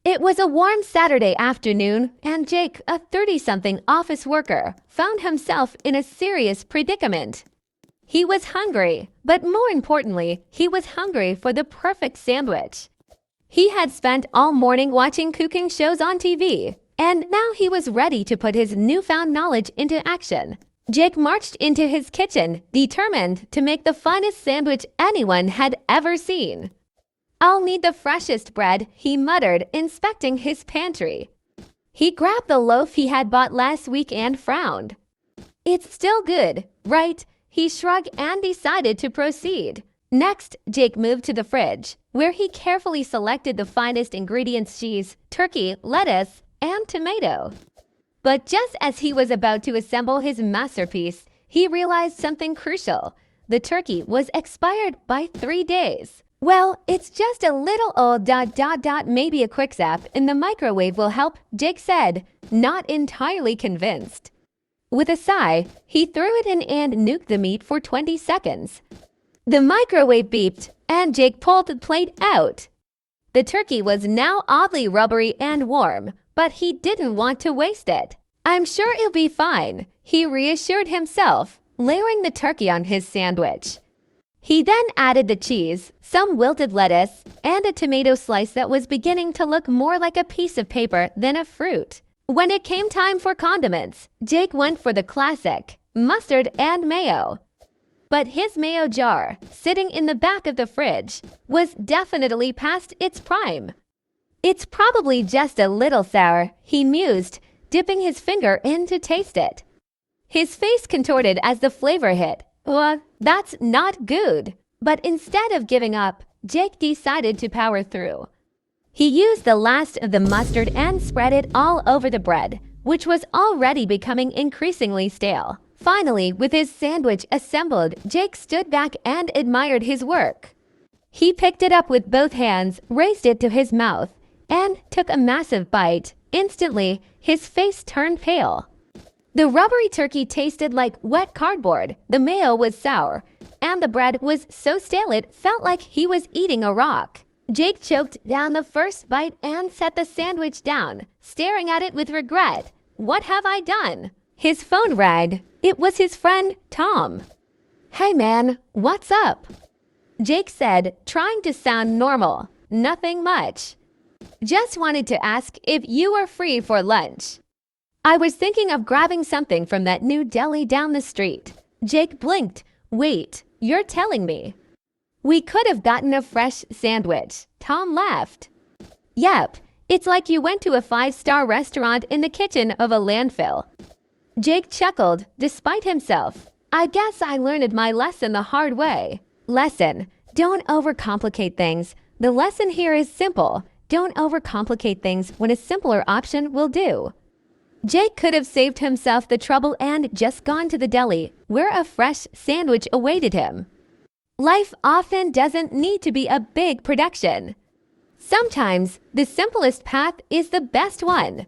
It was a warm Saturday afternoon, and Jake, a 30-something office worker, found himself in a serious predicament. He was hungry, but more importantly, he was hungry for the perfect sandwich. He had spent all morning watching cooking shows on TV, and now he was ready to put his newfound knowledge into action. Jake marched into his kitchen, determined to make the finest sandwich anyone had ever seen. "I'll need the freshest bread," he muttered, inspecting his pantry. He grabbed the loaf he had bought last week and frowned. "It's still good, right?" He shrugged and decided to proceed. Next, Jake moved to the fridge, where he carefully selected the finest ingredients: cheese, turkey, lettuce, and tomato. But just as he was about to assemble his masterpiece, he realized something crucial. The turkey was expired by 3 days. "Well, it's just a little old ... maybe a quick zap in the microwave will help," Jake said, not entirely convinced. With a sigh, he threw it in and nuked the meat for 20 seconds. The microwave beeped, and Jake pulled the plate out. The turkey was now oddly rubbery and warm, but he didn't want to waste it. "I'm sure it'll be fine," he reassured himself, layering the turkey on his sandwich. He then added the cheese, some wilted lettuce, and a tomato slice that was beginning to look more like a piece of paper than a fruit. When it came time for condiments, Jake went for the classic, mustard and mayo. But his mayo jar, sitting in the back of the fridge, was definitely past its prime. "It's probably just a little sour," he mused, dipping his finger in to taste it. His face contorted as the flavor hit. That's not good." But instead of giving up, Jake decided to power through. He used the last of the mustard and spread it all over the bread, which was already becoming increasingly stale. Finally, with his sandwich assembled, Jake stood back and admired his work. He picked it up with both hands, raised it to his mouth, and took a massive bite. Instantly, his face turned pale. The rubbery turkey tasted like wet cardboard, the mayo was sour, and the bread was so stale it felt like he was eating a rock. Jake choked down the first bite and set the sandwich down, staring at it with regret. "What have I done?" His phone rang. It was his friend, Tom. "Hey man, what's up?" Jake said, trying to sound normal. "Nothing much. Just wanted to ask if you were free for lunch. I was thinking of grabbing something from that new deli down the street." Jake blinked. "Wait, you're telling me?" "We could have gotten a fresh sandwich." Tom laughed. "Yep, it's like you went to a 5-star restaurant in the kitchen of a landfill." Jake chuckled, despite himself. "I guess I learned my lesson the hard way." Lesson: don't overcomplicate things. The lesson here is simple. Don't overcomplicate things when a simpler option will do. Jake could have saved himself the trouble and just gone to the deli, where a fresh sandwich awaited him. Life often doesn't need to be a big production. Sometimes the simplest path is the best one.